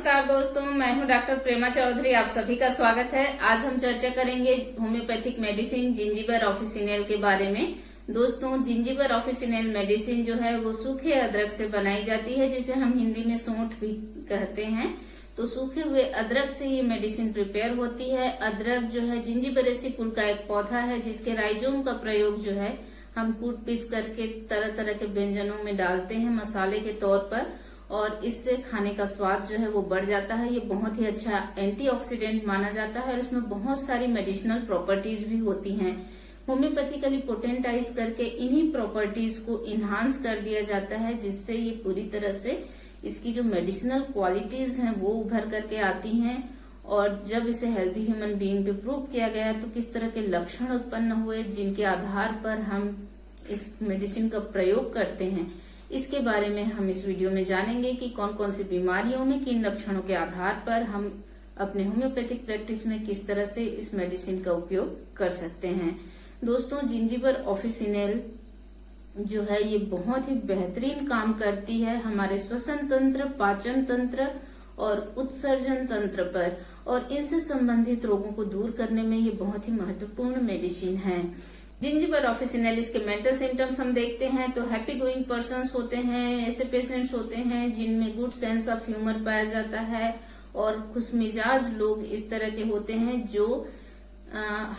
नमस्कार दोस्तों, मैं हूं डॉक्टर प्रेमा चौधरी। आप सभी का स्वागत है। आज हम चर्चा करेंगे होम्योपैथिक मेडिसिन जिंजीबर ऑफिसिनेल के बारे में। दोस्तों, जिंजीबर ऑफिसिनेल मेडिसिन जो है वो सूखे अदरक से बनाई जाती है, जिसे हम हिंदी में सौंठ भी कहते हैं। तो सूखे हुए अदरक से ये मेडिसिन प्रिपेयर होती है। अदरक जो है जिंजीबरेसी कुल का एक पौधा है, जिसके राइजोम का प्रयोग जो है हम कूट पीस करके तरह तरह के व्यंजनों में डालते हैं मसाले के तौर पर, और इससे खाने का स्वाद जो है वो बढ़ जाता है। ये बहुत ही अच्छा एंटीऑक्सीडेंट माना जाता है और इसमें बहुत सारी मेडिसिनल प्रॉपर्टीज भी होती हैं। होम्योपैथिकली पोटेंटाइज करके इन्हीं प्रॉपर्टीज को इन्हांस कर दिया जाता है, जिससे ये पूरी तरह से इसकी जो मेडिसिनल क्वालिटीज हैं वो उभर करके आती हैं। और जब इसे हेल्दी ह्यूमन बीइंग पे प्रूव किया गया तो किस तरह के लक्षण उत्पन्न हुए, जिनके आधार पर हम इस मेडिसिन का प्रयोग करते हैं, इसके बारे में हम इस वीडियो में जानेंगे कि कौन कौन सी बीमारियों में किन लक्षणों के आधार पर हम अपने होम्योपैथिक प्रैक्टिस में किस तरह से इस मेडिसिन का उपयोग कर सकते हैं। दोस्तों, जिंजीबर ऑफिसिनेल जो है ये बहुत ही बेहतरीन काम करती है हमारे श्वसन तंत्र, पाचन तंत्र और उत्सर्जन तंत्र पर, और इनसे संबंधित रोगों को दूर करने में ये बहुत ही महत्वपूर्ण मेडिसिन है। जिंजीबर ऑफिसिनेल के मेंटल सिम्टम्स हम देखते हैं तो हैप्पी गोइंग पर्सन्स होते हैं। ऐसे पेशेंट्स होते हैं जिनमें गुड सेंस ऑफ ह्यूमर पाया जाता है, और खुशमिजाज लोग इस तरह के होते हैं जो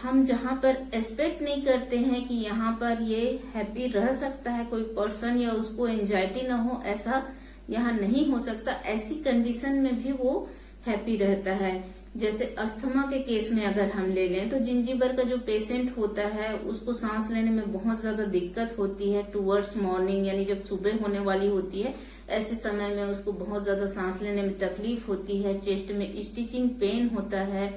हम जहां पर एक्सपेक्ट नहीं करते हैं कि यहाँ पर ये हैप्पी रह सकता है कोई पर्सन, या उसको एंजाइटी ना हो, ऐसा यहाँ नहीं हो सकता। ऐसी कंडीशन में भी वो हैप्पी रहता है। जैसे अस्थमा के केस में अगर हम ले लें तो जिंजीबर का जो पेशेंट होता है उसको सांस लेने में बहुत ज्यादा दिक्कत होती है टुवर्ड्स मॉर्निंग, यानी जब सुबह होने वाली होती है ऐसे समय में उसको बहुत ज्यादा सांस लेने में तकलीफ होती है। चेस्ट में स्टिचिंग पेन होता है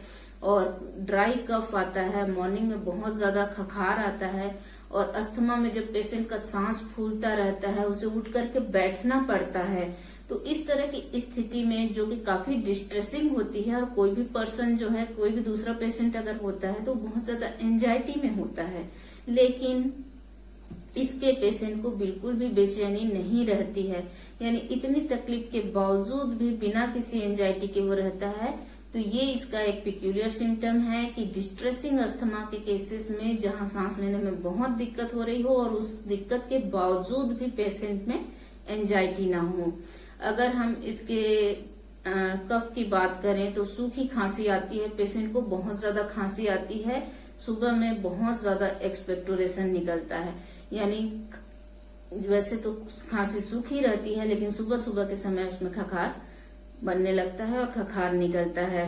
और ड्राई कफ आता है। मॉर्निंग में बहुत ज्यादा खखार आता है, और अस्थमा में जब पेशेंट का सांस फूलता रहता है उसे उठ करके बैठना पड़ता है। तो इस तरह की स्थिति में जो कि काफी डिस्ट्रेसिंग होती है, और कोई भी पर्सन जो है, कोई भी दूसरा पेशेंट अगर होता है तो बहुत ज्यादा एंजाइटी में होता है, लेकिन इसके पेशेंट को बिल्कुल भी बेचैनी नहीं रहती है। यानी इतनी तकलीफ के बावजूद भी बिना किसी एंजाइटी के वो रहता है। तो ये इसका एक पिक्यूलियर सिम्टम है कि डिस्ट्रेसिंग अस्थमा के केसेस में जहां सांस लेने में बहुत दिक्कत हो रही हो और उस दिक्कत के बावजूद भी पेशेंट में एंजाइटी ना हो। अगर हम इसके कफ की बात करें तो सूखी खांसी आती है, पेशेंट को बहुत ज्यादा खांसी आती है। सुबह में बहुत ज्यादा एक्सपेक्टोरेशन निकलता है, यानी वैसे तो खांसी सूखी रहती है लेकिन सुबह सुबह के समय उसमें खखार बनने लगता है और खखार निकलता है।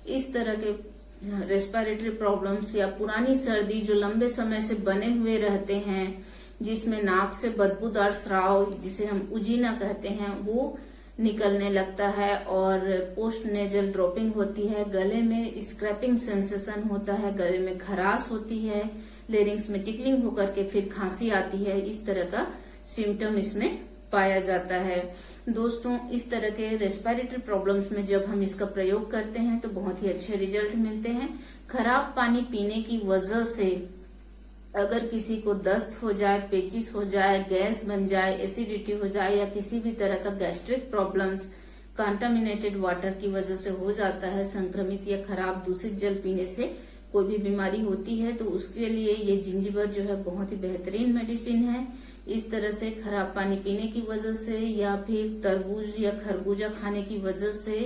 इस तरह के रेस्पिरेटरी प्रॉब्लम्स या पुरानी सर्दी जो लंबे समय से बने हुए रहते हैं, जिसमें नाक से बदबूदार स्राव, जिसे हम उजीना कहते हैं, वो निकलने लगता है, और पोस्ट नेजल ड्रॉपिंग होती है, गले में स्क्रैपिंग सेंसेशन होता है, गले में खराश होती है, लेरिंग्स में टिकलिंग होकर के फिर खांसी आती है। इस तरह का सिम्टम इसमें पाया जाता है। दोस्तों, इस तरह के रेस्पिरेटरी प्रॉब्लम्स में जब हम इसका प्रयोग करते हैं तो बहुत ही अच्छे रिजल्ट मिलते हैं। खराब पानी पीने की वजह से अगर किसी को दस्त हो जाए, पेचिस हो जाए, गैस बन जाए, एसिडिटी हो जाए, या किसी भी तरह का गैस्ट्रिक प्रॉब्लम्स कंटामिनेटेड वाटर की वजह से हो जाता है, संक्रमित या खराब दूषित जल पीने से कोई भी बीमारी होती है, तो उसके लिए ये जिंजीबर जो है बहुत ही बेहतरीन मेडिसिन है। इस तरह से खराब पानी पीने की वजह से या फिर तरबूज या खरबूजा खाने की वजह से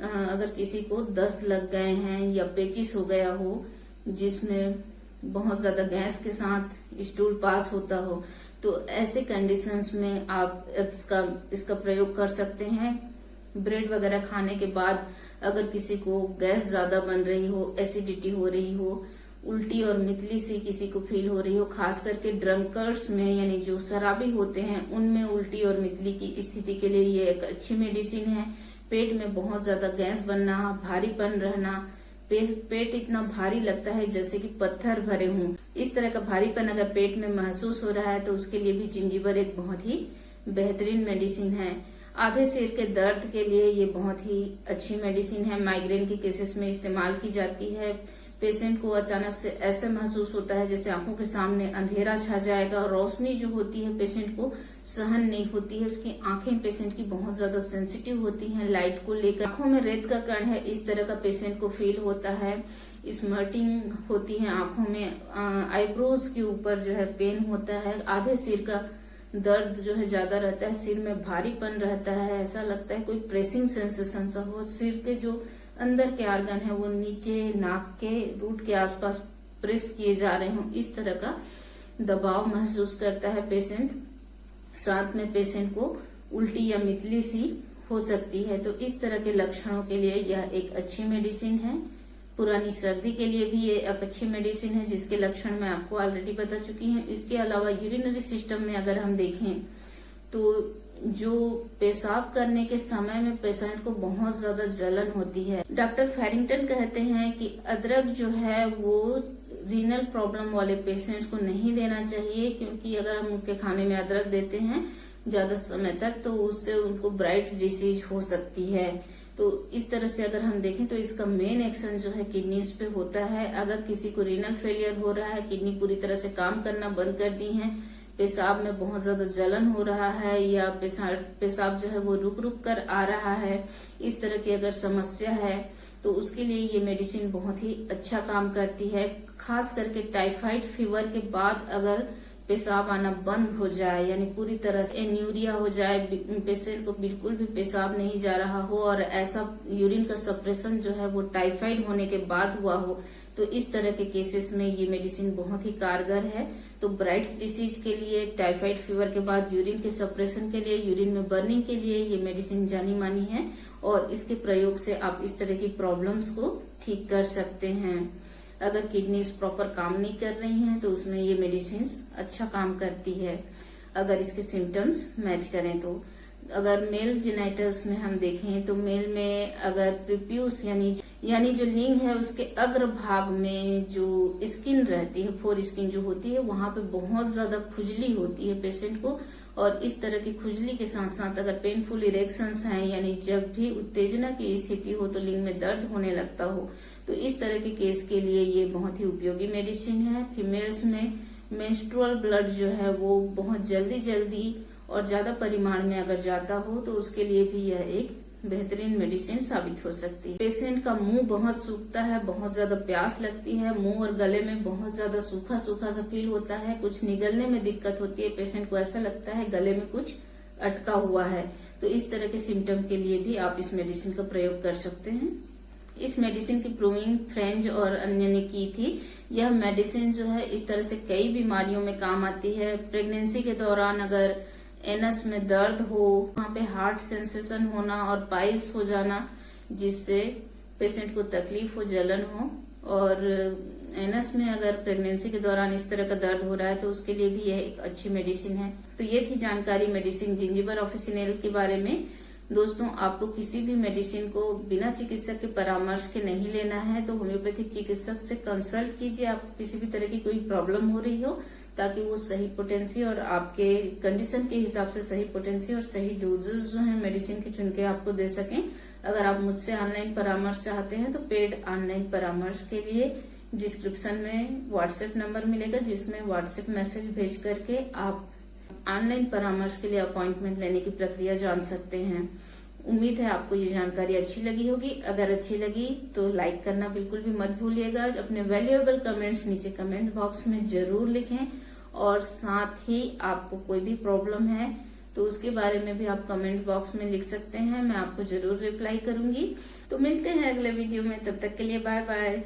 अगर किसी को दस्त लग गए हैं या पेचिस हो गया हो, जिसमें बहुत ज्यादा गैस के साथ स्टूल पास होता हो, तो ऐसे कंडीशंस में आप इसका प्रयोग कर सकते हैं। ब्रेड वगैरह खाने के बाद अगर किसी को गैस ज्यादा बन रही हो, एसिडिटी हो रही हो, उल्टी और मितली सी किसी को फील हो रही हो, खास करके ड्रंकर्स में, यानी जो शराबी होते हैं उनमें उल्टी और मितली की स्थिति के लिए ये एक अच्छी मेडिसिन है। पेट में बहुत ज्यादा गैस बनना, भारीपन रहना, पेट इतना भारी लगता है जैसे कि पत्थर भरे हों, इस तरह का भारीपन अगर पेट में महसूस हो रहा है तो उसके लिए भी जिंजीबर एक बहुत ही बेहतरीन मेडिसिन है। आधे सिर के दर्द के लिए ये बहुत ही अच्छी मेडिसिन है। माइग्रेन के केसेस में इस्तेमाल की जाती है। पेशेंट को अचानक से ऐसे महसूस होता है जैसे आंखों के सामने अंधेरा छा जाएगा और रोशनी जो होती है पेशेंट को सहन नहीं होती है। उसकी आंखें पेशेंट की बहुत ज्यादा सेंसिटिव होती हैं लाइट को लेकर। आंखों में रेत का कण है, इस तरह का पेशेंट को फील होता है। स्मर्टिंग होती है आंखों में। आईब्रोज के ऊपर जो है पेन होता है। आधे सिर का दर्द जो है ज्यादा रहता है। सिर में भारीपन रहता है, ऐसा लगता है कोई प्रेसिंग सेंसेशन सा हो। सिर के जो अंदर के आर्गन है वो नीचे नाक के रूट के आसपास प्रेस किए जा रहे हों, इस तरह का दबाव महसूस करता है पेशेंट। साथ में पेशेंट को उल्टी या मितली सी हो सकती है। तो इस तरह के लक्षणों के लिए यह एक अच्छी मेडिसिन है। पुरानी सर्दी के लिए भी ये एक अच्छी मेडिसिन है जिसके लक्षण मैं आपको ऑलरेडी बता चुकी हूँ। इसके अलावा यूरिनरी सिस्टम में अगर हम देखें तो जो पेशाब करने के समय में पेशेंट को बहुत ज्यादा जलन होती है। डॉक्टर फैरिंगटन कहते हैं कि अदरक जो है वो रीनल प्रॉब्लम वाले पेशेंट्स को नहीं देना चाहिए, क्योंकि अगर हम उनके खाने में अदरक देते हैं ज्यादा समय तक तो उससे उनको ब्राइट डिसीज हो सकती है। तो इस तरह से अगर हम देखें तो इसका मेन एक्शन जो है किडनीज पे होता है। अगर किसी को रीनल फेलियर हो रहा है, किडनी पूरी तरह से काम करना बंद कर दी है, पेशाब में बहुत ज्यादा जलन हो रहा है या पेशाब जो है वो रुक रुक कर आ रहा है, इस तरह की अगर समस्या है तो उसके लिए ये मेडिसिन बहुत ही अच्छा काम करती है। खास करके टाइफाइड फीवर के बाद अगर पेशाब आना बंद हो जाए, यानी पूरी तरह से एन्यूरिया हो जाए, पेशेंट को बिल्कुल भी पेशाब नहीं जा रहा हो और ऐसा यूरिन का सप्रेशन जो है वो टाइफाइड होने के बाद हुआ हो, तो इस तरह के केसेस में ये मेडिसिन बहुत ही कारगर है। तो ब्राइट्स डिसीज के लिए, टाइफाइड फीवर के बाद यूरिन के सप्रेशन के लिए, यूरिन में बर्निंग के लिए ये मेडिसिन जानी मानी है और इसके प्रयोग से आप इस तरह की प्रॉब्लम्स को ठीक कर सकते हैं। अगर किडनीज प्रॉपर काम नहीं कर रही हैं तो उसमें ये मेडिसिन अच्छा काम करती है अगर इसके सिम्टम्स मैच करें तो। अगर मेल जेनाइटल्स में हम देखें तो मेल में अगर प्रीप्यूस यानी जो लिंग है उसके अग्र भाग में जो स्किन रहती है, फोर स्किन जो होती है, वहां पे बहुत ज्यादा खुजली होती है पेशेंट को। और इस तरह की खुजली के साथ साथ अगर पेनफुल इरेक्शंस हैं, यानी जब भी उत्तेजना की स्थिति हो तो लिंग में दर्द होने लगता हो, तो इस तरह के केस के लिए ये बहुत ही उपयोगी मेडिसिन है। फीमेल्स में मेंस्ट्रुअल ब्लड जो है वो बहुत जल्दी और ज्यादा परिमाण में अगर जाता हो तो उसके लिए भी यह एक बेहतरीन मेडिसिन साबित हो सकती है। पेशेंट का मुंह बहुत सूखता है, बहुत ज्यादा प्यास लगती है, मुंह और गले में बहुत ज्यादा सूखा सा फील होता है, कुछ निगलने में दिक्कत होती है, पेशेंट को ऐसा लगता है गले में कुछ अटका हुआ है, तो इस तरह के सिम्टम के लिए भी आप इस मेडिसिन का प्रयोग कर सकते हैं। इस मेडिसिन की प्रूविंग फ्रेंच और अन्य ने की थी। यह मेडिसिन जो है इस तरह से कई बीमारियों में काम आती है। प्रेगनेंसी के दौरान अगर एनस में दर्द हो, वहाँ पे हार्ट सेंसेशन होना और पाइल्स हो जाना जिससे पेशेंट को तकलीफ हो, जलन हो, और एनस में अगर प्रेगनेंसी के दौरान इस तरह का दर्द हो रहा है तो उसके लिए भी यह एक अच्छी मेडिसिन है। तो ये थी जानकारी मेडिसिन जिंजिबर ऑफिसिनेल के बारे में। दोस्तों, आपको किसी भी मेडिसिन को बिना चिकित्सक के परामर्श के नहीं लेना है, तो होम्योपैथिक चिकित्सक से कंसल्ट कीजिए। आपको किसी भी तरह की कोई प्रॉब्लम हो रही हो ताकि वो सही पोटेंसी और आपके कंडीशन के हिसाब से सही पोटेंसी और सही डोजेस जो है मेडिसिन के चुन के आपको दे सकें। अगर आप मुझसे ऑनलाइन परामर्श चाहते हैं तो पेड ऑनलाइन परामर्श के लिए डिस्क्रिप्शन में व्हाट्सएप नंबर मिलेगा, जिसमें व्हाट्सएप मैसेज भेज करके आप ऑनलाइन परामर्श के लिए अपॉइंटमेंट लेने की प्रक्रिया जान सकते हैं। उम्मीद है आपको ये जानकारी अच्छी लगी होगी। अगर अच्छी लगी तो लाइक करना बिल्कुल भी मत भूलिएगा। अपने वैल्यूएबल कमेंट्स नीचे कमेंट बॉक्स में जरूर लिखें, और साथ ही आपको कोई भी प्रॉब्लम है तो उसके बारे में भी आप कमेंट बॉक्स में लिख सकते हैं, मैं आपको जरूर रिप्लाई करूंगी। तो मिलते हैं अगले वीडियो में, तब तक के लिए बाय बाय।